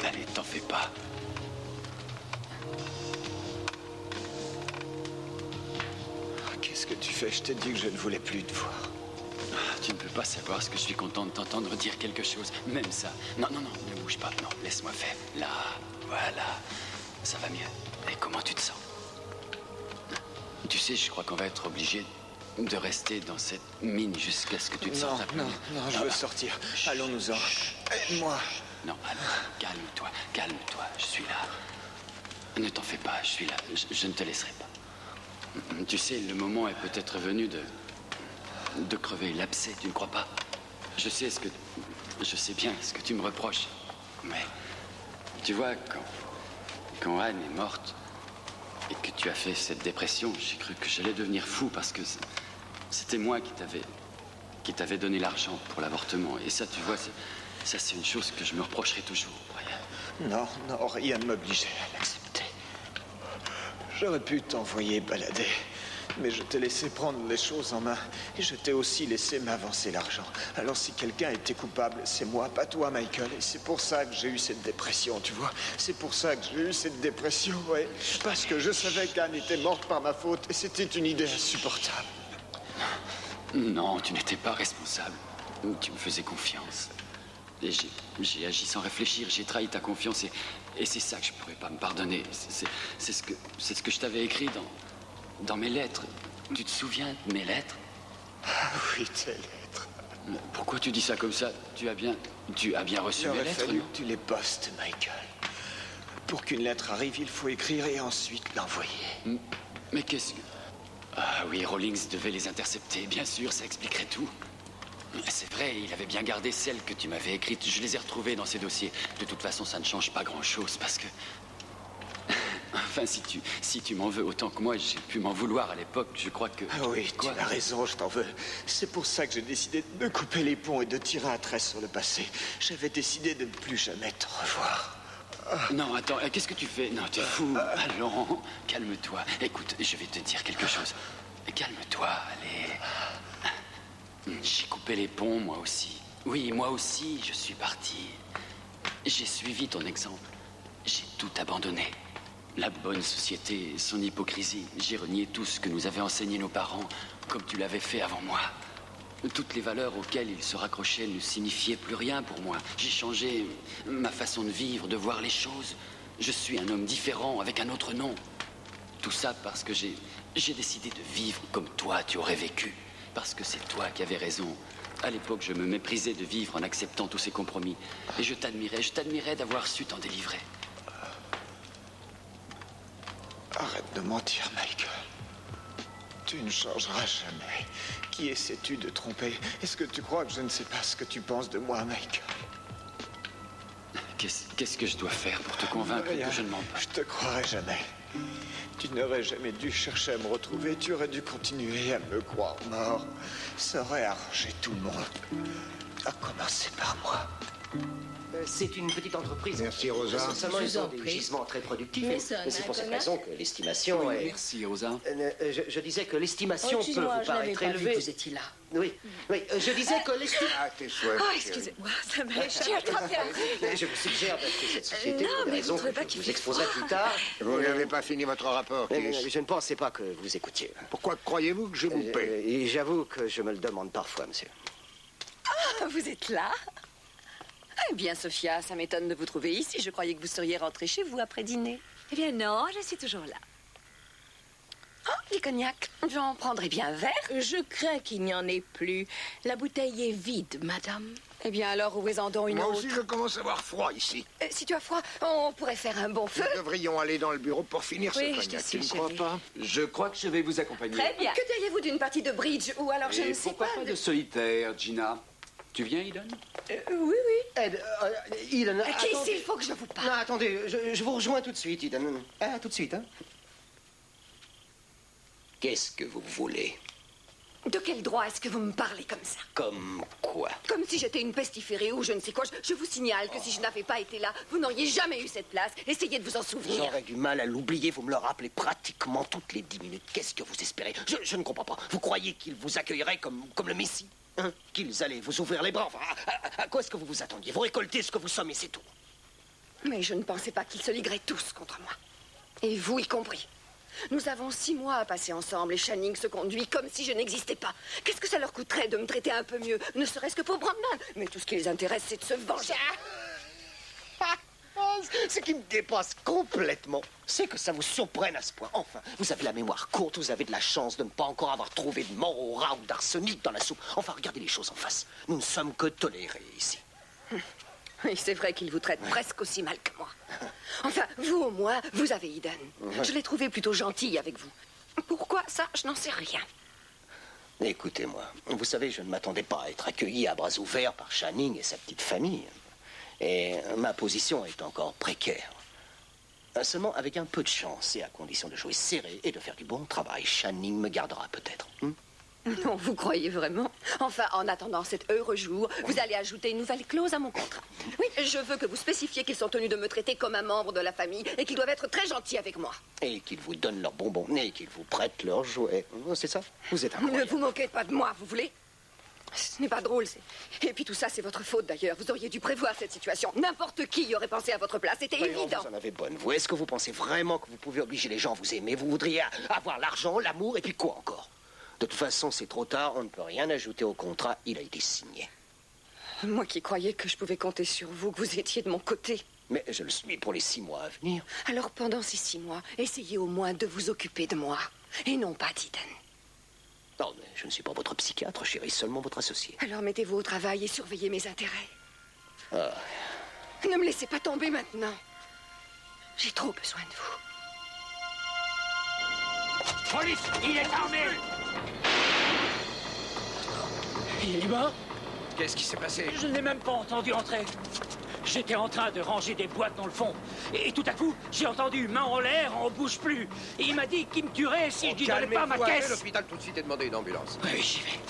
Allez, t'en fais pas. Qu'est-ce que tu fais? Je t'ai dit que je ne voulais plus te voir. Tu ne peux pas savoir ce que je suis content de t'entendre dire quelque chose. Même ça. Non, non, non, ne bouge pas. Non, laisse-moi faire. Là, voilà. Ça va mieux. Et comment tu te sens? Tu sais, je crois qu'on va être obligé de rester dans cette mine jusqu'à ce que tu te sentes un peu mieux. Non, je veux sortir. Allons-nous-en. Aide-moi. Non, alors, calme-toi, calme-toi. Je suis là. Ne t'en fais pas, je suis là. Je ne te laisserai pas. Tu sais, le moment est peut-être venu de crever l'abcès, tu ne crois pas? Je sais bien ce que tu me reproches. Mais, tu vois, quand Anne est morte et que tu as fait cette dépression, j'ai cru que j'allais devenir fou parce que c'était moi qui t'avais donné l'argent pour l'avortement. Et ça, tu vois, ça c'est une chose que je me reprocherai toujours, Brian. Non, rien ne m'obligeait à l'accepter. J'aurais pu t'envoyer balader, mais je t'ai laissé prendre les choses en main et je t'ai aussi laissé m'avancer l'argent. Alors si quelqu'un était coupable, c'est moi, pas toi, Michael. Et c'est pour ça que j'ai eu cette dépression, tu vois. C'est pour ça que j'ai eu cette dépression, ouais. Parce que je savais qu'Anne était morte par ma faute et c'était une idée insupportable. Non, tu n'étais pas responsable. Tu me faisais confiance. Et j'ai agi sans réfléchir, j'ai trahi ta confiance et c'est ça que je pourrais pas me pardonner. C'est ce que je t'avais écrit dans mes lettres. Tu te souviens de mes lettres? Ah oui, tes lettres. Pourquoi tu dis ça comme ça? Tu as bien reçu mes lettres, fallu non? que tu les postes, Michael. Pour qu'une lettre arrive, il faut écrire et ensuite l'envoyer. Mais qu'est-ce que... Ah oui, Rawlings devait les intercepter, bien sûr, ça expliquerait tout. C'est vrai, il avait bien gardé celles que tu m'avais écrites. Je les ai retrouvées dans ses dossiers. De toute façon, ça ne change pas grand-chose parce que... Enfin, si tu m'en veux autant que moi, j'ai pu m'en vouloir à l'époque, je crois que... Ah oui, tu as raison, je t'en veux. C'est pour ça que j'ai décidé de me couper les ponts et de tirer un trait sur le passé. J'avais décidé de ne plus jamais te revoir. Non, attends, qu'est-ce que tu fais? Non, t'es fou. Allons, calme-toi. Écoute, je vais te dire quelque chose. Calme-toi, allez. J'ai coupé les ponts, moi aussi. Oui, moi aussi, je suis parti. J'ai suivi ton exemple. J'ai tout abandonné. La bonne société, son hypocrisie. J'ai renié tout ce que nous avaient enseigné nos parents, comme tu l'avais fait avant moi. Toutes les valeurs auxquelles ils se raccrochaient ne signifiaient plus rien pour moi. J'ai changé ma façon de vivre, de voir les choses. Je suis un homme différent, avec un autre nom. Tout ça parce que j'ai décidé de vivre comme toi, tu aurais vécu. Parce que c'est toi qui avais raison. À l'époque, je me méprisais de vivre en acceptant tous ces compromis. Et je t'admirais d'avoir su t'en délivrer. Arrête de mentir, Michael. Tu ne changeras jamais. Qui essaies-tu de tromper? Est-ce que tu crois que je ne sais pas ce que tu penses de moi, Michael? Qu'est-ce que je dois faire pour te convaincre que je ne mens pas? Je te croirai jamais. Tu n'aurais jamais dû chercher à me retrouver. Tu aurais dû continuer à me croire mort. Ça aurait arrangé tout le monde. À commencer par moi. C'est une petite entreprise. Merci, Rosa. Seulement, ils ont des prie. gisements très productifs. Mais Et ça, c'est pour cette Nicolas. raison que l'estimation est... Merci, Rosa. Je disais que l'estimation peut Excusez-moi, vous je n'avais paraître pas vu élevée. que vous étiez là. Oui, je disais que l'estimation... Ah, tes souhaits. Oh, chérie. excusez-moi, ça m'a échappé. Je vous suggère, parce que cette société, Non, pour des mais raisons vous trouvez que pas je qu'il vous fait exposerai froid? plus tard... Vous n'avez pas fini votre rapport, Chris. Je ne pensais pas que vous écoutiez. Pourquoi croyez-vous que j'ai loupé? Et j'avoue que je me le demande parfois, monsieur. Ah, vous êtes là? Eh bien, Sophia, ça m'étonne de vous trouver ici. Je croyais que vous seriez rentrée chez vous après dîner. Eh bien non, je suis toujours là. Oh, les cognacs. J'en prendrai bien un verre. Je crains qu'il n'y en ait plus. La bouteille est vide, madame. Eh bien, alors, ouvrez-en donc une Moi autre. aussi, je commence à avoir froid ici. Si tu as froid, on pourrait faire un bon feu. Nous devrions aller dans le bureau pour finir Oui, ce je te cognac. suis, Tu ne crois chérie. pas? Je crois que je vais vous accompagner. Très bien. Que diriez-vous d'une partie de bridge? Ou alors, je Et ne sais pourquoi pas... pas de solitaire, Gina? Tu viens, Eden? Oui. Ed, Eden, Qui attendez. il faut que je vous parle? Non, attendez, je vous rejoins tout de suite, Eden. Ah, tout de suite, hein. Qu'est-ce que vous voulez? De quel droit est-ce que vous me parlez comme ça? Comme quoi? Comme si j'étais une pestiférée ou je ne sais quoi. Je vous signale que si je n'avais pas été là, vous n'auriez jamais eu cette place. Essayez de vous en souvenir. J'aurais du mal à l'oublier, vous me le rappelez pratiquement toutes les 10 minutes. Qu'est-ce que vous espérez? Je ne comprends pas. Vous croyez qu'ils vous accueilleraient comme le Messie? Hein? Qu'ils allaient vous ouvrir les bras? Enfin, à quoi est-ce que vous vous attendiez? Vous récoltez ce que vous sommez, c'est tout. Mais je ne pensais pas qu'ils se ligueraient tous contre moi. Et vous y compris. Nous avons 6 mois à passer ensemble et Channing se conduit comme si je n'existais pas. Qu'est-ce que ça leur coûterait de me traiter un peu mieux, ne serait-ce que pour Brandman? Mais tout ce qui les intéresse, c'est de se venger. Ce qui me dépasse complètement, c'est que ça vous surprenne à ce point. Enfin, vous avez la mémoire courte, vous avez de la chance de ne pas encore avoir trouvé de mort au rat ou d'arsenic dans la soupe. Enfin, regardez les choses en face. Nous ne sommes que tolérés ici. Oui, c'est vrai qu'ils vous traitent presque aussi mal que moi. Enfin, vous au moins, vous avez Eden. Je l'ai trouvé plutôt gentil avec vous. Pourquoi ça, je n'en sais rien. Écoutez-moi, vous savez, je ne m'attendais pas à être accueilli à bras ouverts par Channing et sa petite famille. Et ma position est encore précaire. Seulement, avec un peu de chance et à condition de jouer serré et de faire du bon travail, Channing me gardera peut-être. Non, vous croyez vraiment? Enfin, en attendant cet heureux jour, vous allez ajouter une nouvelle clause à mon contrat. Oui, je veux que vous spécifiez qu'ils sont tenus de me traiter comme un membre de la famille et qu'ils doivent être très gentils avec moi. Et qu'ils vous donnent leurs bonbons et qu'ils vous prêtent leurs jouets. C'est ça? Vous êtes incroyable. Ne vous moquez pas de moi, vous voulez? Ce n'est pas drôle, Et puis tout ça, c'est votre faute d'ailleurs. Vous auriez dû prévoir cette situation. N'importe qui y aurait pensé à votre place, c'était évident. Vous en avez bonne, vous. Est-ce que vous pensez vraiment que vous pouvez obliger les gens à vous aimer? Vous voudriez avoir l'argent, l'amour et puis quoi encore? De toute façon, c'est trop tard, on ne peut rien ajouter au contrat, il a été signé. Moi qui croyais que je pouvais compter sur vous, que vous étiez de mon côté. Mais je le suis pour les 6 mois à venir. Alors pendant ces 6 mois, essayez au moins de vous occuper de moi, et non pas d'Eden. Non, mais je ne suis pas votre psychiatre, chérie, seulement votre associé. Alors mettez-vous au travail et surveillez mes intérêts. Ah. Ne me laissez pas tomber maintenant. J'ai trop besoin de vous. Police, il est armé! Il est mort? Qu'est-ce qui s'est passé? Je ne l'ai même pas entendu entrer. J'étais en train de ranger des boîtes dans le fond. Et tout à coup, j'ai entendu main en l'air, on bouge plus. Et il m'a dit qu'il me tuerait si je lui donnais pas ma caisse. À l'hôpital tout de suite et demandez une ambulance. Oui, j'y vais.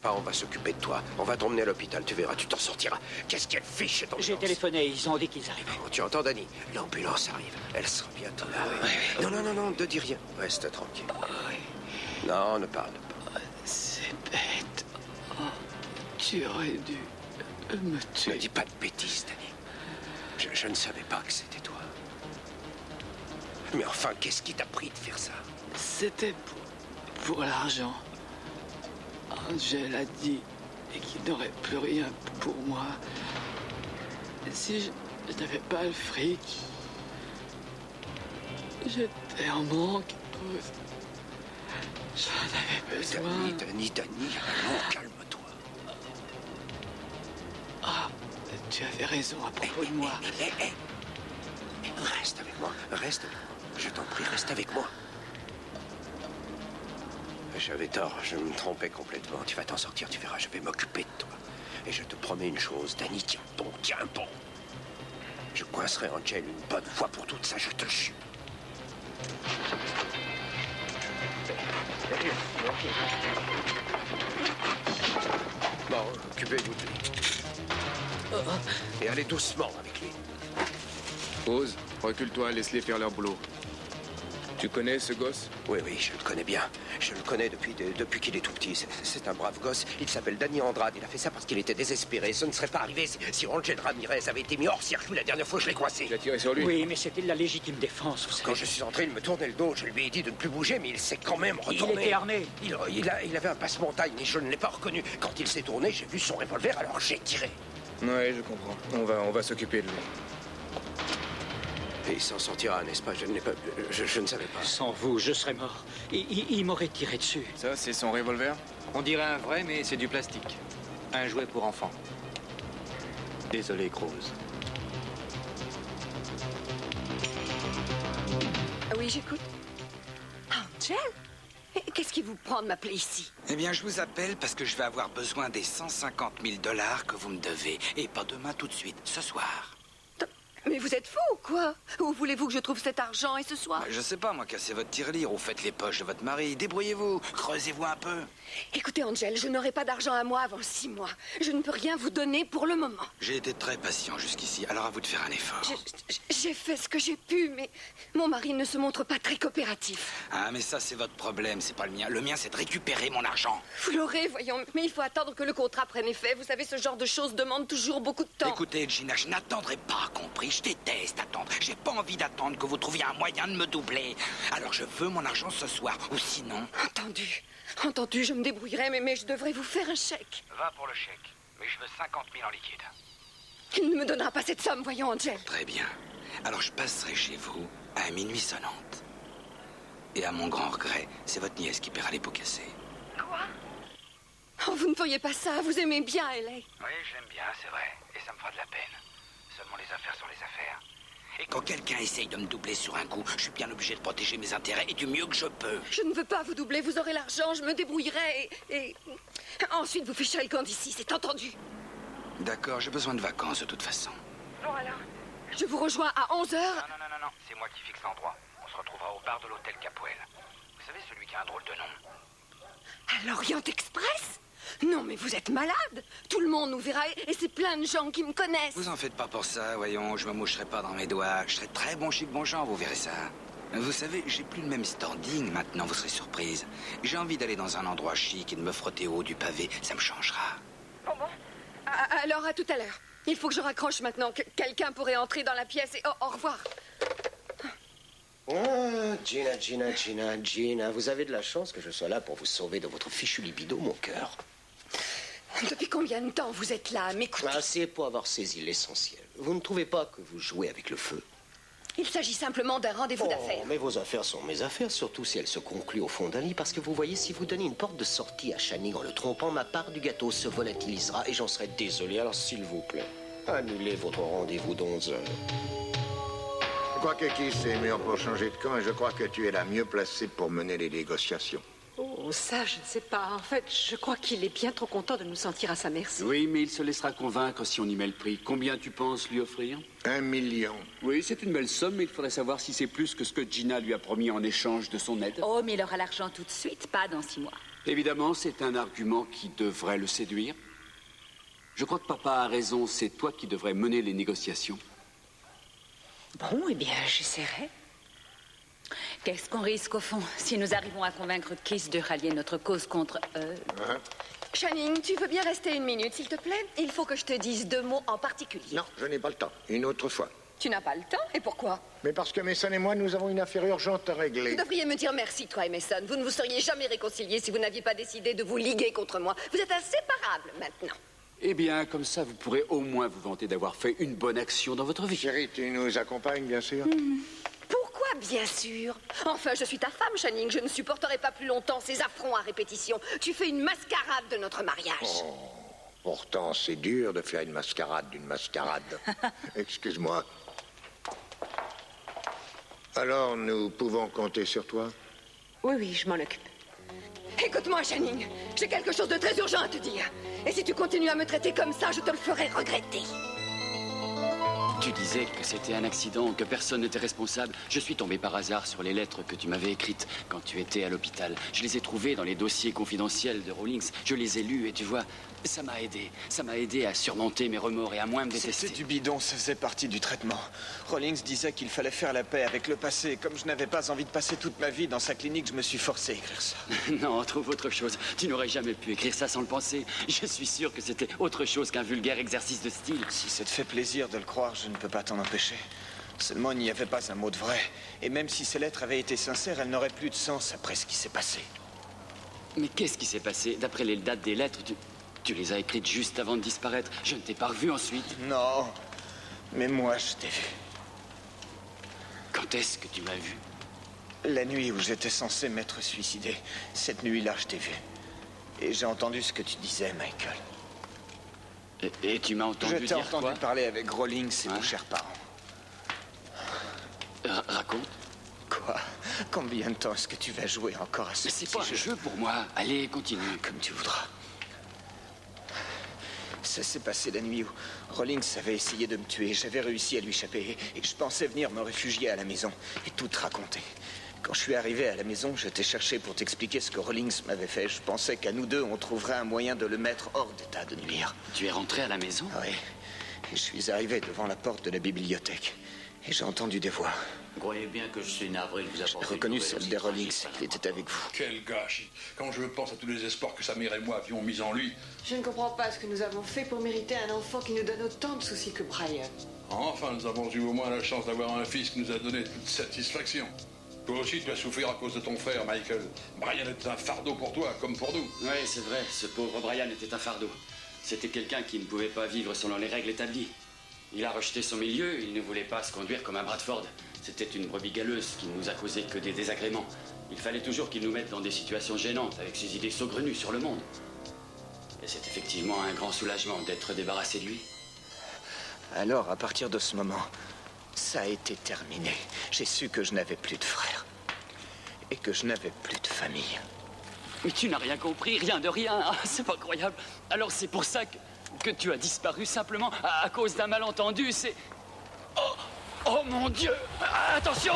On va s'occuper de toi. On va t'emmener à l'hôpital, tu verras, tu t'en sortiras. Qu'est-ce qu'elle fiche cette ambulance? J'ai téléphoné, ils ont dit qu'ils arrivaient. Oh, tu entends, Danny? L'ambulance arrive. Elle sera bientôt là. Non, non, non, non, ne dis rien. Reste tranquille. Non, ne parle pas. C'est bête. Oh, tu aurais dû me tuer. Ne dis pas de bêtises, Danny. Je ne savais pas que c'était toi. Mais enfin, qu'est-ce qui t'a pris de faire ça? C'était pour l'argent. Angel a dit qu'il n'aurait plus rien pour moi. Si je n'avais pas le fric, j'étais en manque. J'en avais besoin. Danny, non, calme-toi. Ah, tu avais raison à propos de moi. Reste avec moi, reste avec moi. Je t'en prie, reste avec moi. J'avais tort, je me trompais complètement. Tu vas t'en sortir, tu verras, je vais m'occuper de toi. Et je te promets une chose, Danny, tiens bon. Je coincerai Angel une bonne fois pour toutes, ça je te le jure. Bon, occupez-vous de lui. Et allez doucement avec lui. Pause, recule-toi, laisse-les faire leur boulot. Tu connais ce gosse? Oui, je le connais bien. Je le connais depuis qu'il est tout petit. C'est un brave gosse. Il s'appelle Danny Andrade. Il a fait ça parce qu'il était désespéré. Ce ne serait pas arrivé si Angel Ramirez avait été mis hors circuit la dernière fois que je l'ai coincé. Tu as tiré sur lui? Oui, mais c'était de la légitime défense, vous savez. Quand je suis entré, il me tournait le dos. Je lui ai dit de ne plus bouger, mais il s'est quand même retourné. Il était armé. Il avait un passe-montagne, mais je ne l'ai pas reconnu. Quand il s'est tourné, j'ai vu son revolver, alors j'ai tiré. Oui, je comprends. On va s'occuper de lui. Et il s'en sortira, n'est-ce pas? Je ne savais pas. Sans vous, je serais mort. Il m'aurait tiré dessus. Ça, c'est son revolver? On dirait un vrai, mais c'est du plastique. Un jouet pour enfants. Désolé, Cruz. Oui, j'écoute. Angel? Qu'est-ce qui vous prend de m'appeler ici? Eh bien, je vous appelle parce que je vais avoir besoin des 150 000 $ que vous me devez. Et pas demain, tout de suite, ce soir. Mais vous êtes fou ou quoi? Où voulez-vous que je trouve cet argent et ce soir? Je sais pas, moi, cassez votre tirelire ou faites les poches de votre mari. Débrouillez-vous, creusez-vous un peu. Écoutez, Angel, je n'aurai pas d'argent à moi avant 6 mois. Je ne peux rien vous donner pour le moment. J'ai été très patient jusqu'ici, alors à vous de faire un effort. J'ai fait ce que j'ai pu, mais mon mari ne se montre pas très coopératif. Ah, mais ça, c'est votre problème, c'est pas le mien. Le mien, c'est de récupérer mon argent. Vous l'aurez, voyons, mais il faut attendre que le contrat prenne effet. Vous savez, ce genre de choses demande toujours beaucoup de temps. Écoutez, Gina, je n'attendrai pas, compris? Je déteste attendre. J'ai pas envie d'attendre que vous trouviez un moyen de me doubler. Alors je veux mon argent ce soir, ou sinon... Entendu, je me débrouillerai, mais je devrais vous faire un chèque. 20 pour le chèque, mais je veux 50 000 en liquide. Il ne me donnera pas cette somme, voyons, Angel. Très bien. Alors je passerai chez vous à minuit sonnante. Et à mon grand regret, c'est votre nièce qui paiera les pots cassés. Quoi? Oh, vous ne feriez pas ça, vous aimez bien L.A. Oui, je l'aime bien, c'est vrai. Et ça me fera de la peine. Seulement les affaires sont les affaires. Et quand quelqu'un essaye de me doubler sur un coup, je suis bien obligé de protéger mes intérêts et du mieux que je peux. Je ne veux pas vous doubler, vous aurez l'argent, je me débrouillerai et... Ensuite, vous fichez le camp d'ici, c'est entendu. D'accord, j'ai besoin de vacances de toute façon. Bon alors, je vous rejoins à 11h. Non, c'est moi qui fixe l'endroit. On se retrouvera au bar de l'hôtel Capoel. Vous savez, celui qui a un drôle de nom. À l'Orient Express? Non, mais vous êtes malade. Tout le monde nous verra et c'est plein de gens qui me connaissent. Vous en faites pas pour ça, voyons, je me moucherai pas dans mes doigts. Je serai très bon chic, bon genre, vous verrez ça. Vous savez, j'ai plus le même standing maintenant, vous serez surprise. J'ai envie d'aller dans un endroit chic et de me frotter au haut du pavé, ça me changera. Bon. Alors, à tout à l'heure. Il faut que je raccroche maintenant. Quelqu'un pourrait entrer dans la pièce et... au revoir. Ah, Gina, vous avez de la chance que je sois là pour vous sauver de votre fichu libido, mon cœur. Depuis combien de temps vous êtes là à m'écouter? Assez pour avoir saisi l'essentiel. Vous ne trouvez pas que vous jouez avec le feu? Il s'agit simplement d'un rendez-vous d'affaires. Mais vos affaires sont mes affaires, surtout si elles se concluent au fond d'un lit, parce que vous voyez, si vous donnez une porte de sortie à Channing en le trompant, ma part du gâteau se volatilisera et j'en serai désolé. Alors, s'il vous plaît, annulez votre rendez-vous d'11h. Je crois que Keith est meilleur pour changer de camp et je crois que tu es la mieux placée pour mener les négociations. Oh, ça, je ne sais pas. En fait, je crois qu'il est bien trop content de nous sentir à sa merci. Oui, mais il se laissera convaincre si on y met le prix. Combien tu penses lui offrir? 1 million. Oui, c'est une belle somme, mais il faudrait savoir si c'est plus que ce que Gina lui a promis en échange de son aide. Oh, mais il aura l'argent tout de suite, pas dans 6 mois. Évidemment, c'est un argument qui devrait le séduire. Je crois que papa a raison, c'est toi qui devrais mener les négociations. Bon, eh bien, j'essaierai. Qu'est-ce qu'on risque au fond si nous arrivons à convaincre Keith de rallier notre cause contre Channing, tu veux bien rester 1 minute, s'il te plaît? Il faut que je te dise 2 mots en particulier. Non, je n'ai pas le temps. Une autre fois. Tu n'as pas le temps? Et pourquoi? Mais parce que Mason et moi, nous avons une affaire urgente à régler. Vous devriez me dire merci, toi et Mason. Vous ne vous seriez jamais réconciliés si vous n'aviez pas décidé de vous liguer contre moi. Vous êtes inséparables maintenant. Eh bien, comme ça, vous pourrez au moins vous vanter d'avoir fait une bonne action dans votre vie. Chérie, tu nous accompagnes, bien sûr? Pourquoi, bien sûr? Enfin, je suis ta femme, Channing. Je ne supporterai pas plus longtemps ces affronts à répétition. Tu fais une mascarade de notre mariage. Oh, pourtant, c'est dur de faire une mascarade d'une mascarade. Excuse-moi. Alors, nous pouvons compter sur toi? Oui, je m'en occupe. Écoute-moi, Channing. J'ai quelque chose de très urgent à te dire. Et si tu continues à me traiter comme ça, je te le ferai regretter. Tu disais que c'était un accident, que personne n'était responsable. Je suis tombé par hasard sur les lettres que tu m'avais écrites quand tu étais à l'hôpital. Je les ai trouvées dans les dossiers confidentiels de Rawlings. Je les ai lus et tu vois, ça m'a aidé. Ça m'a aidé à surmonter mes remords et à moins me détester. C'était du bidon, ça faisait partie du traitement. Rawlings disait qu'il fallait faire la paix avec le passé. Comme je n'avais pas envie de passer toute ma vie dans sa clinique, je me suis forcé à écrire ça. Non, trouve autre chose. Tu n'aurais jamais pu écrire ça sans le penser. Je suis sûr que c'était autre chose qu'un vulgaire exercice de style. Si ça te fait plaisir de le croire, je ne peux pas t'en empêcher. Seulement, il n'y avait pas un mot de vrai. Et même si ces lettres avaient été sincères, elles n'auraient plus de sens après ce qui s'est passé. Mais qu'est-ce qui s'est passé? D'après les dates des lettres, tu les as écrites juste avant de disparaître. Je ne t'ai pas revu ensuite. Non, mais moi, je t'ai vu. Quand est-ce que tu m'as vu? La nuit où j'étais censé m'être suicidé. Cette nuit-là, je t'ai vu. Et j'ai entendu ce que tu disais, Michael. Et tu m'as entendu dire quoi? Je t'ai entendu parler avec Rawlings et vos chers parents. Raconte. Quoi? Combien de temps est-ce que tu vas jouer encore à ce C'est pas un jeu pour moi. Allez, continue. Comme tu voudras. Ça s'est passé la nuit où Rawlings avait essayé de me tuer. J'avais réussi à lui échapper et je pensais venir me réfugier à la maison et tout te raconter. Quand je suis arrivé à la maison, je t'ai cherché pour t'expliquer ce que Rawlings m'avait fait. Je pensais qu'à nous deux, on trouverait un moyen de le mettre hors d'état de nuire. Tu es rentré à la maison? Oui. Et je suis arrivé devant la porte de la bibliothèque. Et j'ai entendu des voix. Vous croyez bien que je suis navré de vous apporter... J'ai reconnu celle des Rawlings. Il était avec vous. Quel gâchis. Quand je pense à tous les espoirs que sa mère et moi avions mis en lui. Je ne comprends pas ce que nous avons fait pour mériter un enfant qui nous donne autant de soucis que Brian. Enfin, nous avons eu au moins la chance d'avoir un fils qui nous a donné toute satisfaction. Toi aussi, tu as souffert à cause de ton frère, Michael. Brian était un fardeau pour toi, comme pour nous. Oui, c'est vrai. Ce pauvre Brian était un fardeau. C'était quelqu'un qui ne pouvait pas vivre selon les règles établies. Il a rejeté son milieu, il ne voulait pas se conduire comme un Bradford. C'était une brebis galeuse qui ne nous a causé que des désagréments. Il fallait toujours qu'il nous mette dans des situations gênantes avec ses idées saugrenues sur le monde. Et c'est effectivement un grand soulagement d'être débarrassé de lui. Alors, à partir de ce moment, ça a été terminé. J'ai su que je n'avais plus de frères. Et que je n'avais plus de famille. Mais tu n'as rien compris, rien de rien. Ah, c'est pas croyable. Alors c'est pour ça que tu as disparu simplement à cause d'un malentendu. C'est... Oh mon Dieu! Attention!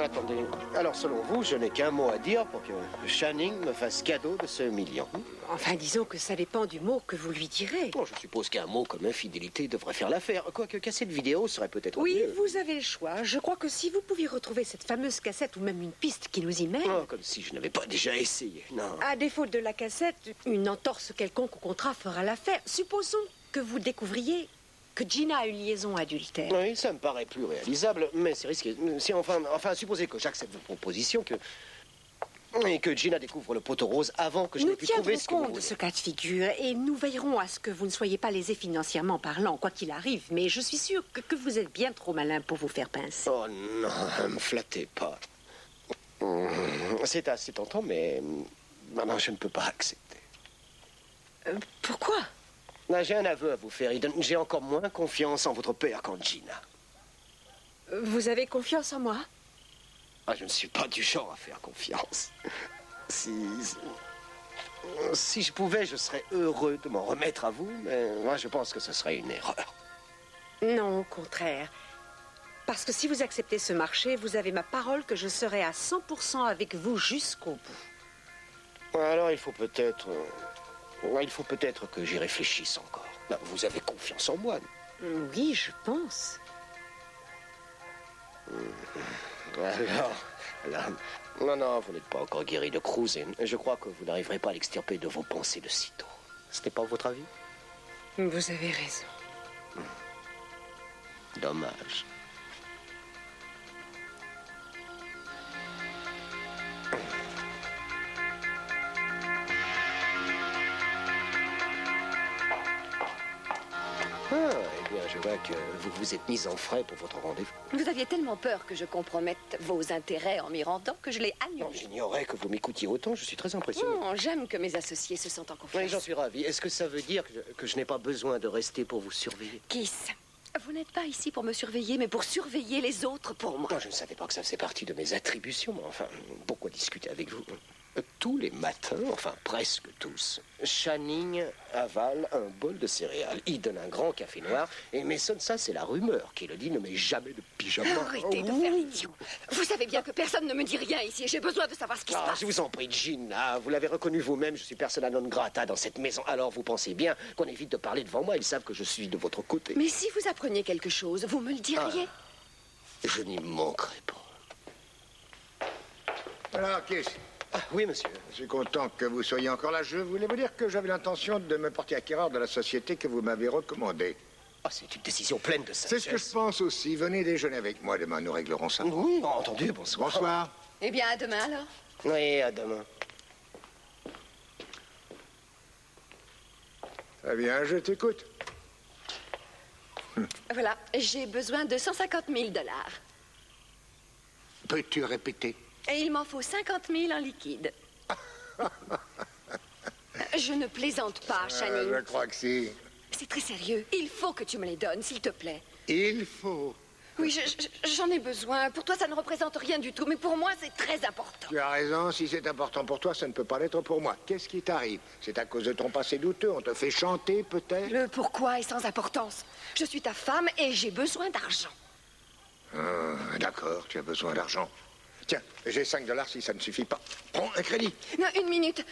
Attendez, alors selon vous, je n'ai qu'un mot à dire pour que Channing me fasse cadeau de ce million. Enfin, disons que ça dépend du mot que vous lui direz. Bon, je suppose qu'un mot comme infidélité devrait faire l'affaire. Quoique casser de vidéo serait peut-être Oui, mieux. vous avez le choix. Je crois que si vous pouviez retrouver cette fameuse cassette ou même une piste qui nous y mène... Oh, comme si je n'avais pas déjà essayé, non. À défaut de la cassette, une entorse quelconque au contrat fera l'affaire. Supposons que vous découvriez que Gina a une liaison adultère. Oui, ça me paraît plus réalisable, mais c'est risqué. Si enfin, supposez que j'accepte vos propositions, et que Gina découvre le poteau rose avant que je n'ai pu trouver ce que vous Nous tiendrons compte de ce cas de figure et nous veillerons à ce que vous ne soyez pas lésé financièrement parlant, quoi qu'il arrive. Mais je suis sûre que vous êtes bien trop malin pour vous faire pincer. Oh non, ne me flattez pas. C'est assez tentant, mais maintenant je ne peux pas accepter. Pourquoi? J'ai un aveu à vous faire, Eden. J'ai encore moins confiance en votre père qu'en Gina. Vous avez confiance en moi? Je ne suis pas du genre à faire confiance. Si je pouvais, je serais heureux de m'en remettre à vous, mais moi je pense que ce serait une erreur. Non, au contraire. Parce que si vous acceptez ce marché, vous avez ma parole que je serai à 100% avec vous jusqu'au bout. Alors il faut peut-être que j'y réfléchisse encore. Vous avez confiance en moi? Oui, je pense. Alors, non, vous n'êtes pas encore guéri de Cruise et je crois que vous n'arriverez pas à l'extirper de vos pensées de sitôt. Ce n'est pas votre avis? Vous avez raison. Dommage. Eh bien, je vois que vous vous êtes mise en frais pour votre rendez-vous. Vous aviez tellement peur que je compromette vos intérêts en m'y rendant que je l'ai annulé. Non, j'ignorais que vous m'écoutiez autant, je suis très impressionné. J'aime que mes associés se sentent en confiance. Oui, j'en suis ravi. Est-ce que ça veut dire que je n'ai pas besoin de rester pour vous surveiller? Kiss, vous n'êtes pas ici pour me surveiller, mais pour surveiller les autres pour moi. Moi, je ne savais pas que ça faisait partie de mes attributions, mais enfin, pourquoi discuter avec vous? Tous les matins, enfin presque tous, Channing avale un bol de céréales. Il donne un grand café noir. Et Mason, ça, c'est la rumeur qui le dit, ne met jamais de pyjama. Arrêtez de faire l'idiot. Vous savez bien que personne ne me dit rien ici et j'ai besoin de savoir ce qui se passe. Je vous en prie, Gina, vous l'avez reconnu vous-même, je suis persona non grata dans cette maison. Alors vous pensez bien qu'on évite de parler devant moi, ils savent que je suis de votre côté. Mais si vous appreniez quelque chose, vous me le diriez. Je n'y manquerai pas. Alors, Kiss. Oui, monsieur. Je suis content que vous soyez encore là. Je voulais vous dire que j'avais l'intention de me porter acquéreur de la société que vous m'avez recommandée. C'est une décision pleine de sagesse. C'est ce que je pense aussi. Venez déjeuner avec moi demain, nous réglerons ça. Oui, entendu, bonsoir. Bonsoir. Eh bien, à demain alors. Oui, à demain. Très bien, je t'écoute. Voilà, j'ai besoin de 150 000 $. Peux-tu répéter? Et il m'en faut 50 000 en liquide. Je ne plaisante pas, Channing. Je crois que si. C'est très sérieux. Il faut que tu me les donnes, s'il te plaît. Il faut. Oui, j'en ai besoin. Pour toi, ça ne représente rien du tout, mais pour moi, c'est très important. Tu as raison, si c'est important pour toi, ça ne peut pas l'être pour moi. Qu'est-ce qui t'arrive? C'est à cause de ton passé douteux, on te fait chanter peut-être? Le pourquoi est sans importance. Je suis ta femme et j'ai besoin d'argent. D'accord, tu as besoin d'argent. Tiens, j'ai 5 $ si ça ne suffit pas. Prends un crédit. Non, une minute.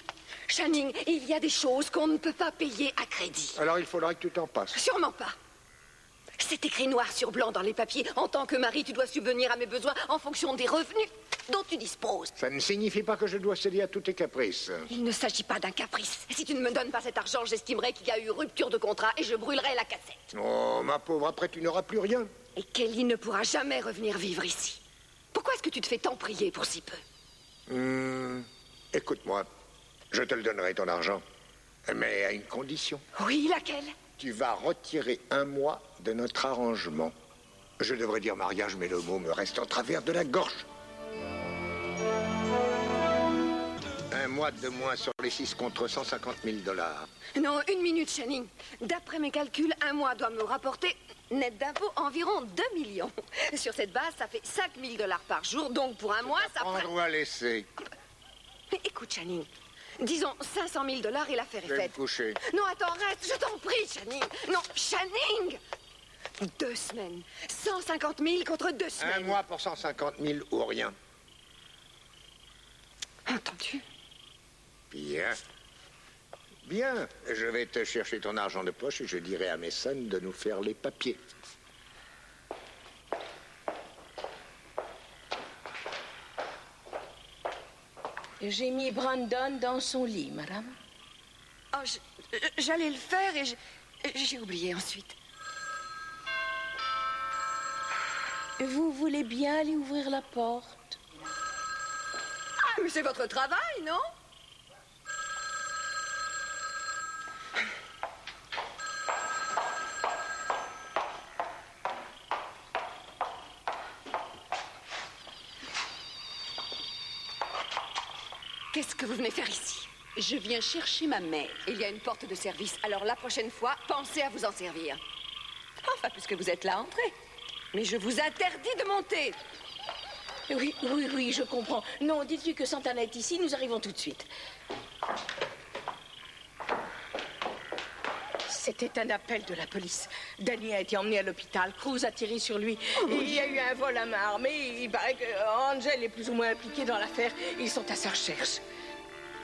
Channing, il y a des choses qu'on ne peut pas payer à crédit. Alors il faudra que tu t'en passes. Sûrement pas. C'est écrit noir sur blanc dans les papiers. En tant que mari, tu dois subvenir à mes besoins en fonction des revenus dont tu disposes. Ça ne signifie pas que je dois céder à tous tes caprices. Il ne s'agit pas d'un caprice. Si tu ne me donnes pas cet argent, j'estimerai qu'il y a eu rupture de contrat et je brûlerai la cassette. Oh, ma pauvre, après tu n'auras plus rien. Et Kelly ne pourra jamais revenir vivre ici. Pourquoi est-ce que tu te fais tant prier pour si peu? Écoute-moi, je te le donnerai ton argent, mais à une condition. Oui, laquelle? Tu vas retirer 1 mois de notre arrangement. Je devrais dire mariage, mais le mot me reste en travers de la gorge. 1 mois de moins sur les 6 contre 150 000 $. Non, une minute, Channing. D'après mes calculs, 1 mois doit me rapporter, net d'impôts, environ 2 millions. Sur cette base, ça fait 5 000 $ par jour, donc pour 1 mois, ça ferait... Prendre ou à laisser. Mais écoute, Channing, disons 500 000 $ et l'affaire est Je vais me faite. coucher. Non, attends, reste, je t'en prie, Channing. Non, Channing! 2 semaines. 150 000 contre 2 semaines. 1 mois pour 150 000 ou rien. Entendu? Bien. Bien. Je vais te chercher ton argent de poche et je dirai à Mason de nous faire les papiers. J'ai mis Brandon dans son lit, madame. Oh, j'allais le faire et j'ai oublié ensuite. Vous voulez bien aller ouvrir la porte? Ah, mais c'est votre travail, non? Qu'est-ce que vous venez faire ici? Je viens chercher ma mère. Il y a une porte de service, alors la prochaine fois, pensez à vous en servir. Enfin, puisque vous êtes là, entrez. Mais je vous interdis de monter. Oui, je comprends. Non, dites-lui que Santana est ici, nous arrivons tout de suite. C'était un appel de la police. Danny a été emmené à l'hôpital. Cruz a tiré sur lui. Il y a eu un vol à main armée. Il paraît que Angel est plus ou moins impliqué dans l'affaire. Ils sont à sa recherche.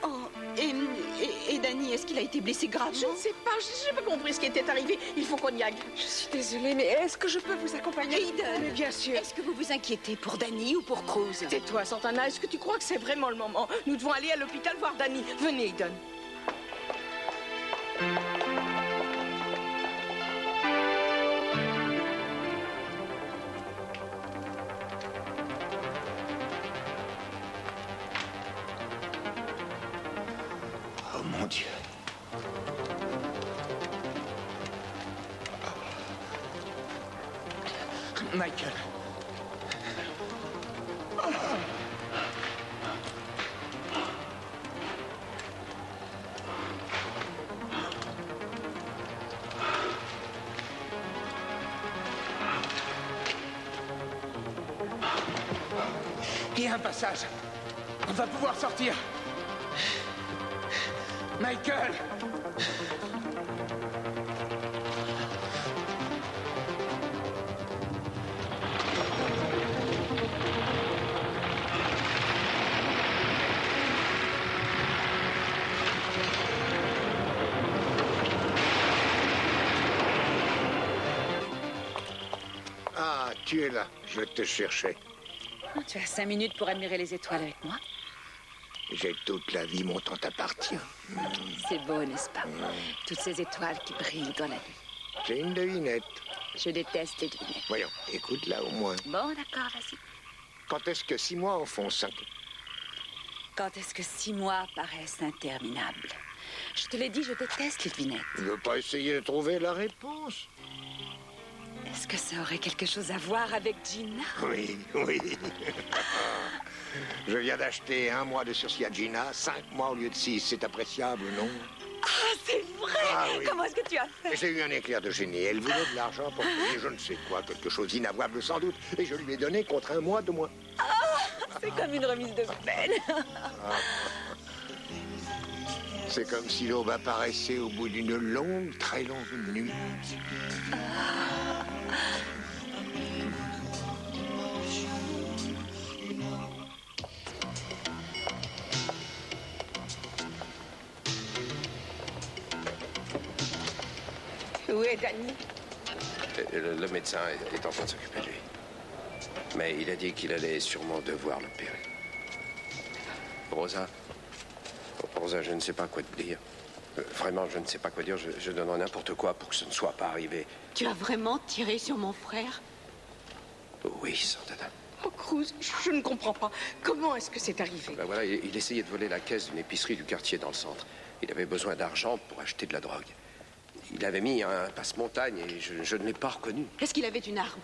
Oh, et Danny, est-ce qu'il a été blessé gravement? Je ne sais pas, je n'ai pas compris ce qui était arrivé. Il faut qu'on y aille. Je suis désolée, mais est-ce que je peux vous accompagner? Aiden, mais bien sûr. Est-ce que vous vous inquiétez pour Danny ou pour Cruz? Tais-toi, Santana. Est-ce que tu crois que c'est vraiment le moment? Nous devons aller à l'hôpital voir Danny. Venez, Aiden. Oh mon Dieu. Michael. Il y a un passage. On va pouvoir sortir. Michael! Ah, tu es là. Je te cherchais. Tu as 5 minutes pour admirer les étoiles avec moi. J'ai toute la vie, mon temps t'appartient. C'est beau, n'est-ce pas? Toutes ces étoiles qui brillent dans la nuit. C'est une devinette. Je déteste les devinettes. Voyons, écoute là au moins. Bon, d'accord, vas-y. Quand est-ce que 6 mois en font 5? Quand est-ce que 6 mois paraissent interminables? Je te l'ai dit, je déteste les devinettes. Tu veux pas essayer de trouver la réponse? Est-ce que ça aurait quelque chose à voir avec Gina? Oui, oui. Je viens d'acheter 1 mois de sursis à Gina, 5 mois au lieu de 6. C'est appréciable, non? Ah, c'est vrai! Ah, oui. Comment est-ce que tu as fait? J'ai eu un éclair de génie. Elle voulait de l'argent pour payer je ne sais quoi, quelque chose d'inavouable sans doute. Et je lui ai donné contre 1 mois de moins. Ah, c'est comme une remise de peine. C'est comme si l'aube apparaissait au bout d'une longue, très longue nuit. Où est Danny? Le médecin est en train de s'occuper de lui. Mais il a dit qu'il allait sûrement devoir l'opérer. Rosa? Rosa, je ne sais pas quoi te dire. Vraiment, je ne sais pas quoi dire. Je donnerai n'importe quoi pour que ce ne soit pas arrivé. Tu as vraiment tiré sur mon frère? Oui, Santana. Oh, Cruz, je ne comprends pas. Comment est-ce que c'est arrivé? Ben voilà, il essayait de voler la caisse d'une épicerie du quartier dans le centre. Il avait besoin d'argent pour acheter de la drogue. Il avait mis un passe-montagne et je ne l'ai pas reconnu. Est-ce qu'il avait une arme?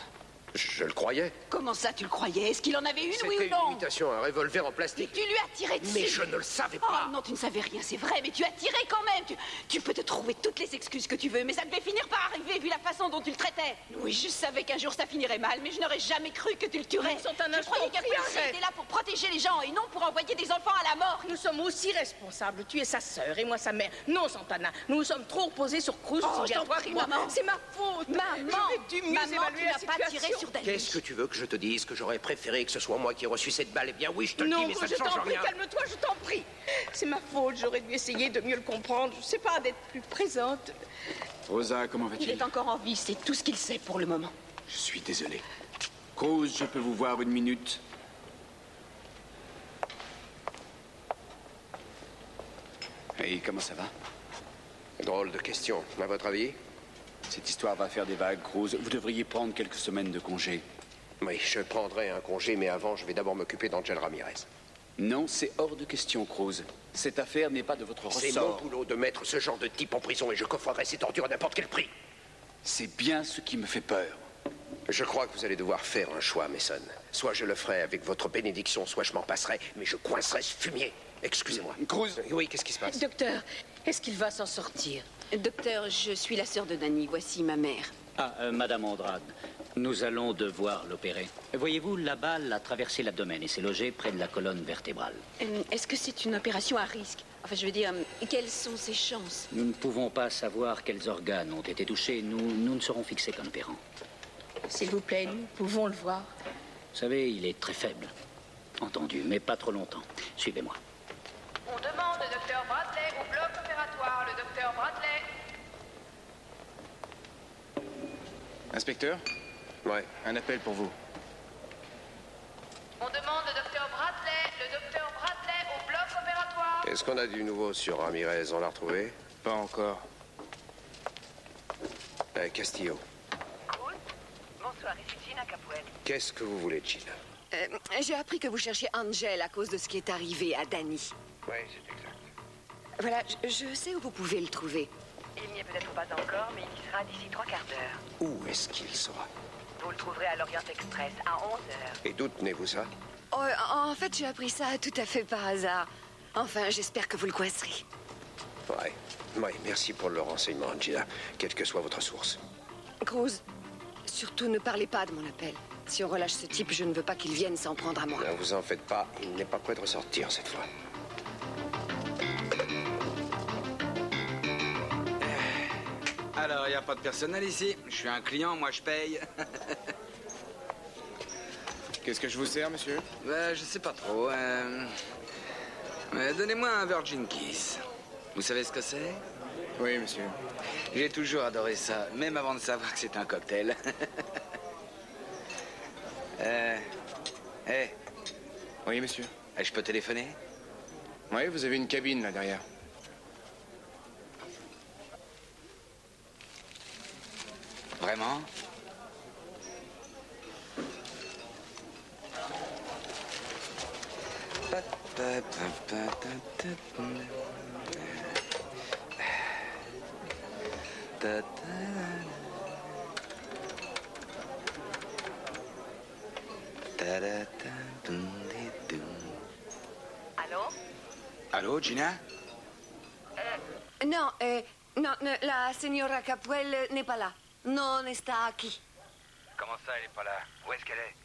Je le croyais. Comment ça, tu le croyais? Est-ce qu'il en avait une, oui C'était ou non? une imitation, un revolver en plastique. Tu lui as tiré dessus. Mais je ne le savais pas. Oh non, tu ne savais rien, c'est vrai, mais tu as tiré quand même. Tu peux te trouver toutes les excuses que tu veux, mais ça devait finir par arriver vu la façon dont tu le traitais. Oui, je savais qu'un jour ça finirait mal, mais je n'aurais jamais cru que tu le tuerais. Je croyais qu'un policier était là pour protéger les gens et non pour envoyer des enfants à la mort. Nous sommes aussi responsables. Tu es sa sœur et moi sa mère. Non, Santana, nous sommes trop reposés sur Cruz. Oh, je t'en prie, maman. C'est ma faute. Maman, J'aurais dû mieux maman, évaluer tu la n'as pas tiré situation. sur Danny. Qu'est-ce que tu veux que je te dise? Que j'aurais préféré que ce soit moi qui ai reçu cette balle? Eh bien oui, je te le Non, dis, mais ça ne je change t'en prie, rien. calme-toi, je t'en prie. C'est ma faute, j'aurais dû essayer de mieux le comprendre. Je sais pas, d'être plus présente. Rosa, comment Il va-t-il? est encore en vie, c'est tout ce qu'il sait pour le moment. Je suis désolé. Cruz, je peux vous voir 1 minute? Et comment ça va? Drôle de question, à votre avis? Cette histoire va faire des vagues, Cruz. Vous devriez prendre quelques semaines de congé. Oui, je prendrai un congé, mais avant, je vais d'abord m'occuper d'Angel Ramirez. Non, c'est hors de question, Cruz. Cette affaire n'est pas de votre C'est ressort. mon boulot de mettre ce genre de type en prison et je coffrerai ses tortures à n'importe quel prix. C'est bien ce qui me fait peur. Je crois que vous allez devoir faire un choix, Mason. Soit je le ferai avec votre bénédiction, soit je m'en passerai, mais je coincerai ce fumier. Excusez-moi. Cruz. Oui, qu'est-ce qui se passe? Docteur, est-ce qu'il va s'en sortir? Docteur, je suis la sœur de Danny. Voici ma mère. Ah, Madame Andrade, nous allons devoir l'opérer. Voyez-vous, la balle a traversé l'abdomen et s'est logée près de la colonne vertébrale. Est-ce que c'est une opération à risque? Enfin, je veux dire, quelles sont ses chances? Nous ne pouvons pas savoir quels organes ont été touchés. Nous ne serons fixés qu'en opérant. S'il vous plaît, nous pouvons le voir. Vous savez, il est très faible. Entendu, mais pas trop longtemps. Suivez-moi. On demande le docteur Bradley au bloc opératoire. Le docteur Bradley. Inspecteur? Ouais. Un appel pour vous. On demande le docteur Bradley. Le docteur Bradley au bloc opératoire. Est-ce qu'on a du nouveau sur Ramirez? On l'a retrouvé? Pas encore. Castillo. Bonsoir, ici Gina Capuel. Qu'est-ce que vous voulez, Gina? J'ai appris que vous cherchiez Angel à cause de ce qui est arrivé à Danny. Oui, c'est exact. Voilà, je sais où vous pouvez le trouver. Il n'y est peut-être pas encore, mais il y sera d'ici 3 quarts d'heure. Où est-ce qu'il sera? Vous le trouverez à l'Orient Express à 11h. Et d'où tenez-vous ça? Oh, en fait, j'ai appris ça tout à fait par hasard. Enfin, j'espère que vous le coincerez. Ouais, merci pour le renseignement, Gina, quelle que soit votre source. Cruz, surtout ne parlez pas de mon appel. Si on relâche ce type, je ne veux pas qu'il vienne s'en prendre à moi. Ne vous en faites pas, il n'est pas prêt de ressortir cette fois. Alors, il n'y a pas de personnel ici. Je suis un client, moi je paye. Qu'est-ce que je vous sers, monsieur? Je sais pas trop. Donnez-moi un Virgin Kiss. Vous savez ce que c'est? Oui, monsieur. J'ai toujours adoré ça, même avant de savoir que c'est un cocktail. Oui, monsieur. Je peux téléphoner? Oui, vous avez une cabine là derrière. Vraiment? Allô? Allô, Gina? Non, non, la signora Capuel n'est pas là. Non está aquí. Comment ça, elle est pas là? Où est-ce qu'elle est?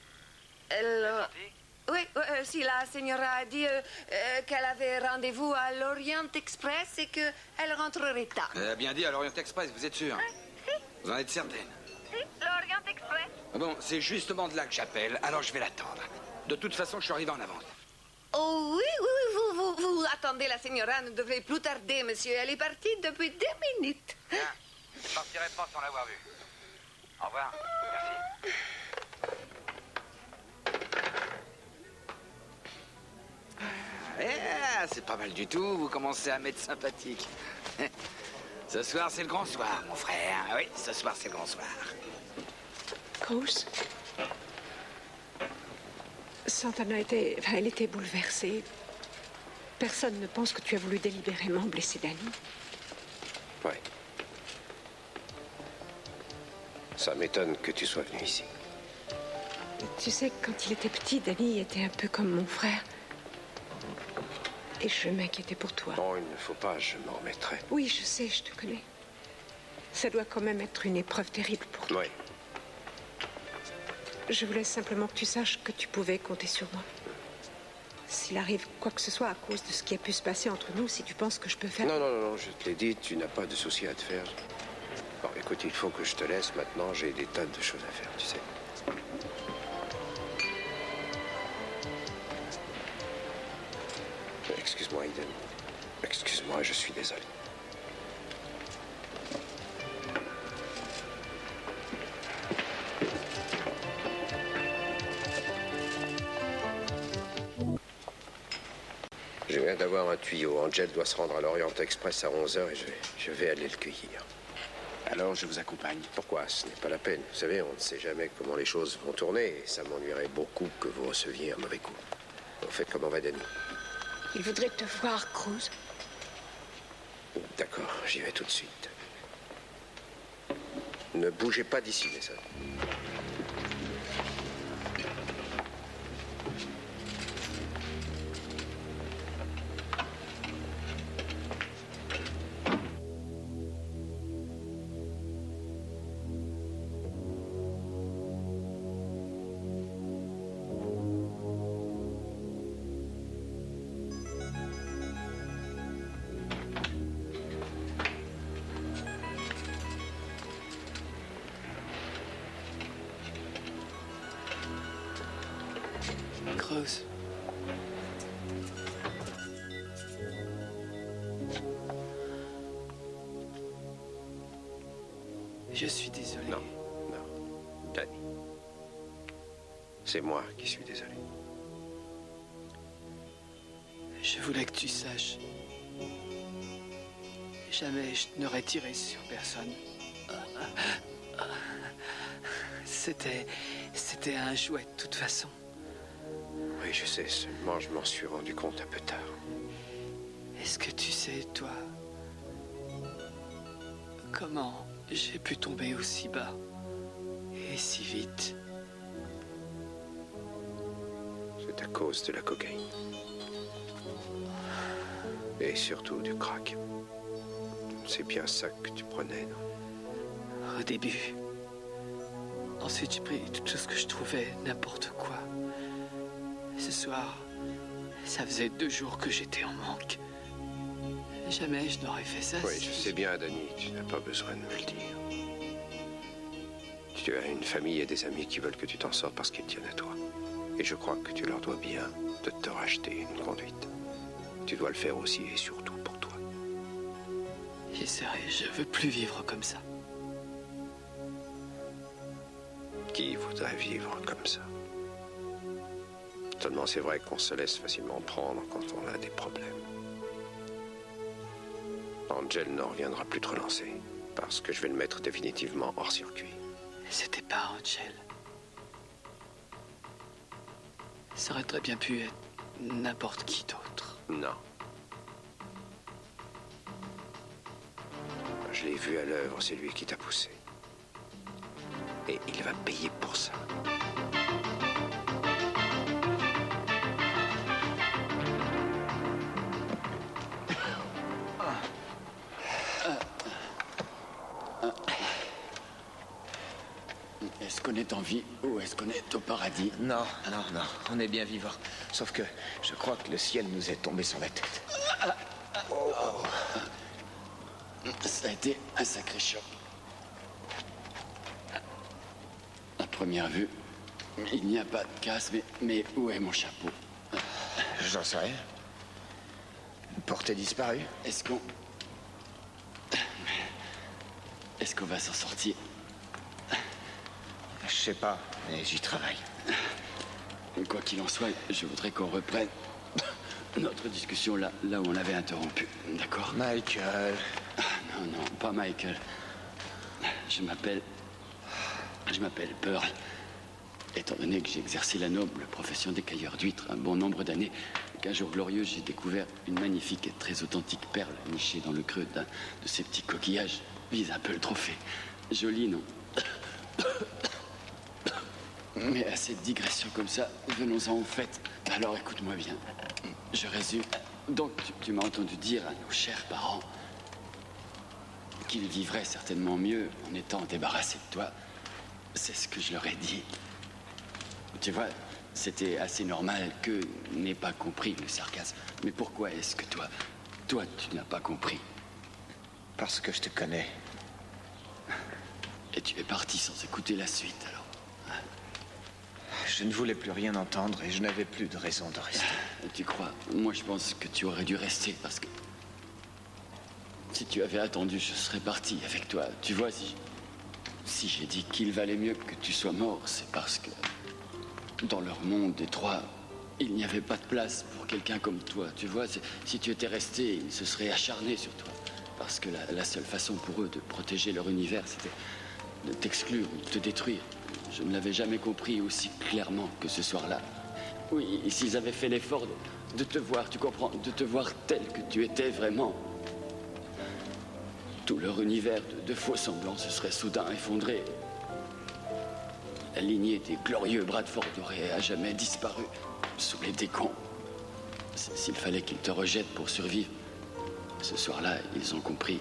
Elle... Oui, si, la signora a dit qu'elle avait rendez-vous à l'Orient Express et qu'elle rentrerait tard. Elle a bien dit à l'Orient Express, vous êtes sûr? Vous en êtes certaine? Si, l'Orient Express. Bon, c'est justement de là que j'appelle, alors je vais l'attendre. De toute façon, je suis arrivé en avance. Oh oui, oui, oui, vous attendez, la signora ne devrait plus tarder, monsieur. Elle est partie depuis 2 minutes. Bien, je ne partirai pas sans l'avoir vue. Au revoir, merci. C'est pas mal du tout, vous commencez à m'être sympathique. Ce soir, c'est le grand soir, mon frère. Oui, ce soir, c'est le grand soir. Cruz, Santana était... Enfin, elle était bouleversée. Personne ne pense que tu as voulu délibérément blesser Danny. Ouais. Ça m'étonne que tu sois venu ici. Tu sais, quand il était petit, Danny était un peu comme mon frère. Et je m'inquiétais pour toi. Non, il ne faut pas, je m'en remettrai. Oui, je sais, je te connais. Ça doit quand même être une épreuve terrible pour toi. Oui. Je voulais simplement que tu saches que tu pouvais compter sur moi. S'il arrive quoi que ce soit à cause de ce qui a pu se passer entre nous, si tu penses que je peux faire... Non, non, non, je te l'ai dit, tu n'as pas de souci à te faire. Bon, écoute, il faut que je te laisse maintenant, j'ai des tas de choses à faire, tu sais. Excuse-moi, Aiden. Excuse-moi, je suis désolé. Je viens d'avoir un tuyau. Angel doit se rendre à l'Orient Express à 11h et je vais aller le cueillir. Alors je vous accompagne. Pourquoi? Ce n'est pas la peine. Vous savez, on ne sait jamais comment les choses vont tourner et ça m'ennuierait beaucoup que vous receviez un mauvais coup. Au fait, comment va Danny? Il voudrait te voir, Cruz. D'accord, j'y vais tout de suite. Ne bougez pas d'ici, Mason. Cruz. Je suis désolé. Non, non. Danny. C'est moi qui suis désolé. Je voulais que tu saches. Jamais je n'aurais tiré sur personne. C'était un jouet de toute façon. Oui, je sais, seulement je m'en suis rendu compte un peu tard. Est-ce que tu sais, toi, comment j'ai pu tomber aussi bas et si vite? C'est à cause de la cocaïne. Et surtout du crack. C'est bien ça que tu prenais, non? Au début. Ensuite, j'ai pris tout ce que je trouvais, n'importe quoi. Ce soir, ça faisait 2 jours que j'étais en manque. Jamais je n'aurais fait ça. Oui, je sais bien, Danny, tu n'as pas besoin de me le dire. Tu as une famille et des amis qui veulent que tu t'en sortes parce qu'ils tiennent à toi. Et je crois que tu leur dois bien de te racheter une conduite. Tu dois le faire aussi et surtout pour toi. J'essaierai, je veux plus vivre comme ça. Qui voudrait vivre comme ça? Seulement, c'est vrai qu'on se laisse facilement prendre quand on a des problèmes. Angel n'en reviendra plus te relancer, parce que je vais le mettre définitivement hors circuit. C'était pas Angel. Ça aurait très bien pu être n'importe qui d'autre. Non. Je l'ai vu à l'œuvre, c'est lui qui t'a poussé. Et il va payer pour ça. qu'on est en vie ou est-ce qu'on est au paradis? Non, non, non, on est bien vivant. Sauf que je crois que le ciel nous est tombé sur la tête. Ça a été un sacré choc. À première vue, il n'y a pas de casse, mais où est mon chapeau? J'en sais rien. Portée disparue. Est-ce qu'on va s'en sortir? Je sais pas, mais j'y travaille. Quoi qu'il en soit, je voudrais qu'on reprenne notre discussion là où on l'avait interrompu, d'accord? Michael. Non, non, pas Michael. Je m'appelle Pearl. Étant donné que j'ai exercé la noble profession d'écailleur d'huîtres un bon nombre d'années, qu'un jour glorieux, j'ai découvert une magnifique et très authentique perle nichée dans le creux d'un de ces petits coquillages. Vise un peu le trophée. Joli, non? Mais à cette digression comme ça, venons-en au fait. Alors écoute-moi bien. Je résume. Donc, tu m'as entendu dire à nos chers parents qu'ils vivraient certainement mieux en étant débarrassés de toi. C'est ce que je leur ai dit. Tu vois, c'était assez normal qu'eux n'aient pas compris le sarcasme. Mais pourquoi est-ce que toi, tu n'as pas compris? Parce que je te connais. Et tu es parti sans écouter la suite, alors? Je ne voulais plus rien entendre et je n'avais plus de raison de rester. Tu crois? Moi, je pense que tu aurais dû rester parce que si tu avais attendu, je serais parti avec toi. Tu vois, si j'ai dit qu'il valait mieux que tu sois mort, c'est parce que dans leur monde des trois, il n'y avait pas de place pour quelqu'un comme toi. Tu vois, si tu étais resté, ils se seraient acharnés sur toi. Parce que la seule façon pour eux de protéger leur univers, c'était de t'exclure ou de te détruire. Je ne l'avais jamais compris aussi clairement que ce soir-là. Oui, s'ils avaient fait l'effort de te voir, tu comprends, de te voir tel que tu étais vraiment, tout leur univers de faux semblants se serait soudain effondré. La lignée des glorieux Bradford aurait à jamais disparu sous les décombres. S'il fallait qu'ils te rejettent pour survivre, ce soir-là, ils ont compris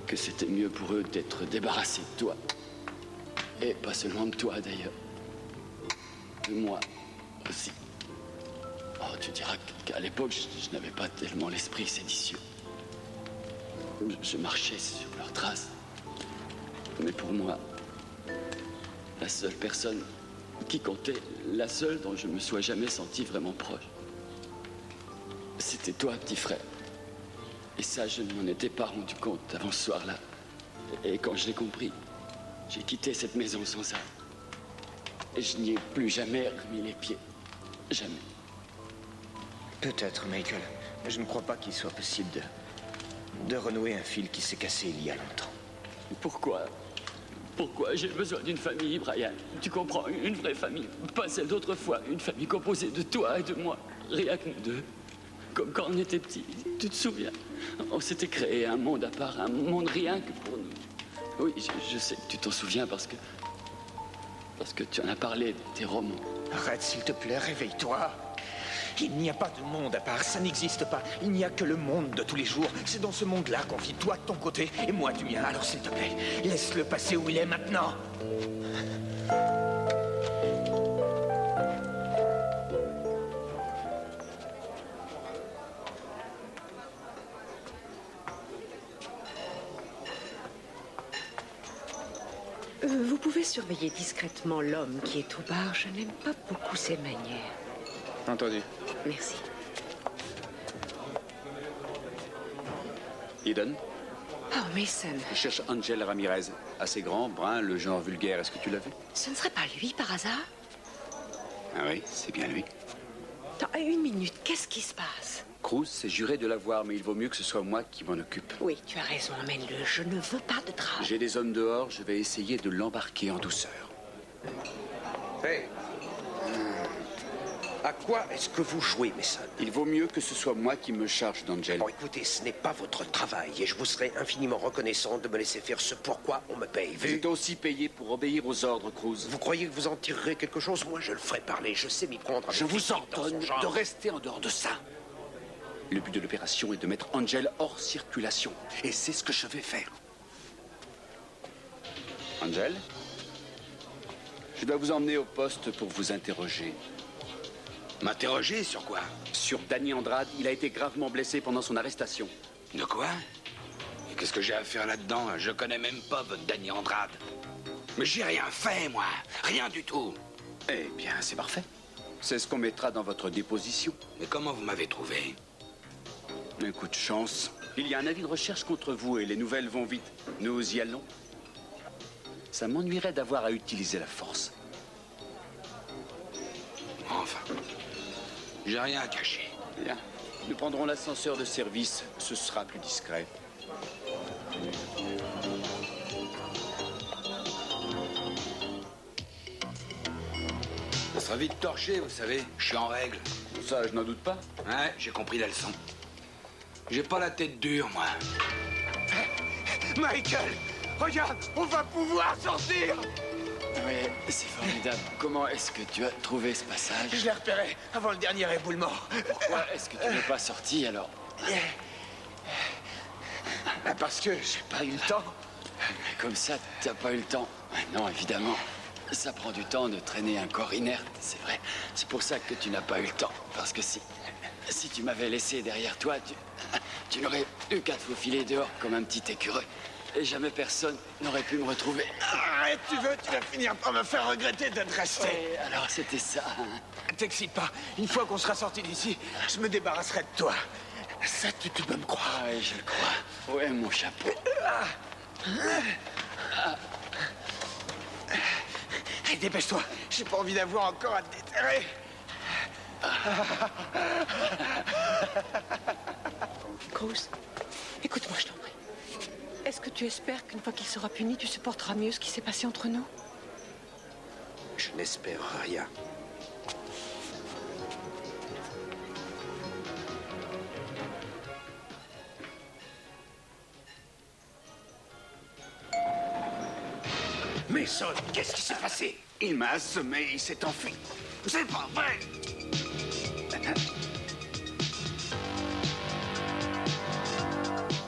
que c'était mieux pour eux d'être débarrassés de toi. Et pas seulement de toi, d'ailleurs. De moi aussi. Oh, tu diras qu'à l'époque, je n'avais pas tellement l'esprit séditieux. Je marchais sur leurs traces. Mais pour moi, la seule personne qui comptait, la seule dont je me sois jamais senti vraiment proche, c'était toi, petit frère. Et ça, je ne m'en étais pas rendu compte avant ce soir-là. Et quand je l'ai compris, j'ai quitté cette maison sans ça. Et je n'y ai plus jamais remis les pieds. Jamais. Peut-être, Michael. Mais je ne crois pas qu'il soit possible de renouer un fil qui s'est cassé il y a longtemps. Pourquoi j'ai besoin d'une famille, Brian? Tu comprends? Une vraie famille. Pas celle d'autrefois. Une famille composée de toi et de moi. Rien que nous deux. Comme quand on était petits. Tu te souviens? On s'était créé un monde à part. Un monde rien que pour nous. Oui, je sais que tu t'en souviens parce que tu en as parlé de tes romans. Arrête, s'il te plaît, réveille-toi. Il n'y a pas de monde à part, ça n'existe pas. Il n'y a que le monde de tous les jours. C'est dans ce monde-là qu'on vit, toi de ton côté et moi du mien. Alors s'il te plaît, laisse-le passer où il est maintenant. Vous pouvez surveiller discrètement l'homme qui est au bar. Je n'aime pas beaucoup ses manières. Entendu. Merci. Eden? Oh, Mason. Je cherche Angel Ramirez. Assez grand, brun, le genre vulgaire. Est-ce que tu l'as vu? Ce ne serait pas lui, par hasard? Ah oui, c'est bien lui. Attends, une minute, qu'est-ce qui se passe? Cruz s'est juré de l'avoir, mais il vaut mieux que ce soit moi qui m'en occupe. Oui, tu as raison, amène-le. Je ne veux pas de drame. J'ai des hommes dehors, je vais essayer de l'embarquer en douceur. Hey. À quoi est-ce que vous jouez, Mason? Il vaut mieux que ce soit moi qui me charge d'Angel. Bon, écoutez, ce n'est pas votre travail et je vous serai infiniment reconnaissant de me laisser faire ce pourquoi on me paye. Vous êtes aussi payé pour obéir aux ordres, Cruz. Vous croyez que vous en tirerez quelque chose? Moi, je le ferai parler. Je sais m'y prendre. Je vous ordonne de rester en dehors de ça. Le but de l'opération est de mettre Angel hors circulation. Et c'est ce que je vais faire. Angel? Je dois vous emmener au poste pour vous interroger. M'interroger sur quoi? Sur Danny Andrade. Il a été gravement blessé pendant son arrestation. De quoi? Et qu'est-ce que j'ai à faire là-dedans? Je connais même pas votre Danny Andrade. Mais j'ai rien fait, moi. Rien du tout. Eh bien, c'est parfait. C'est ce qu'on mettra dans votre déposition. Mais comment vous m'avez trouvé? Un coup de chance. Il y a un avis de recherche contre vous et les nouvelles vont vite. Nous y allons. Ça m'ennuierait d'avoir à utiliser la force. Enfin, j'ai rien à cacher. Bien. Nous prendrons l'ascenseur de service. Ce sera plus discret. Ça sera vite torché, vous savez. Je suis en règle. Ça, je n'en doute pas. Ouais, j'ai compris la leçon. J'ai pas la tête dure, moi. Michael, regarde, on va pouvoir sortir. Oui, c'est formidable. Comment est-ce que tu as trouvé ce passage? Je l'ai repéré avant le dernier éboulement. Pourquoi est-ce que tu n'es pas sorti, alors? Parce que j'ai pas eu le temps. Comme ça, t'as pas eu le temps. Non, évidemment. Ça prend du temps de traîner un corps inerte, c'est vrai. C'est pour ça que tu n'as pas eu le temps. Parce que si tu m'avais laissé derrière toi, tu n'aurais eu qu'à te faufiler dehors comme un petit écureuil. Et jamais personne n'aurait pu me retrouver. Arrête, tu vas finir par me faire regretter d'être resté. Ouais, alors c'était ça. T'excite pas. Une fois qu'on sera sorti d'ici, je me débarrasserai de toi. Ça, tu peux me croire. Oui, je le crois. Ouais, mon chapeau. Hey, dépêche-toi. J'ai pas envie d'avoir encore à te déterrer. Cruz, écoute-moi, je t'en prie. Est-ce que tu espères qu'une fois qu'il sera puni, tu supporteras mieux ce qui s'est passé entre nous? Je n'espère rien. Mason, qu'est-ce qui s'est passé? Il m'a assommé, il s'est enfui. C'est pas vrai!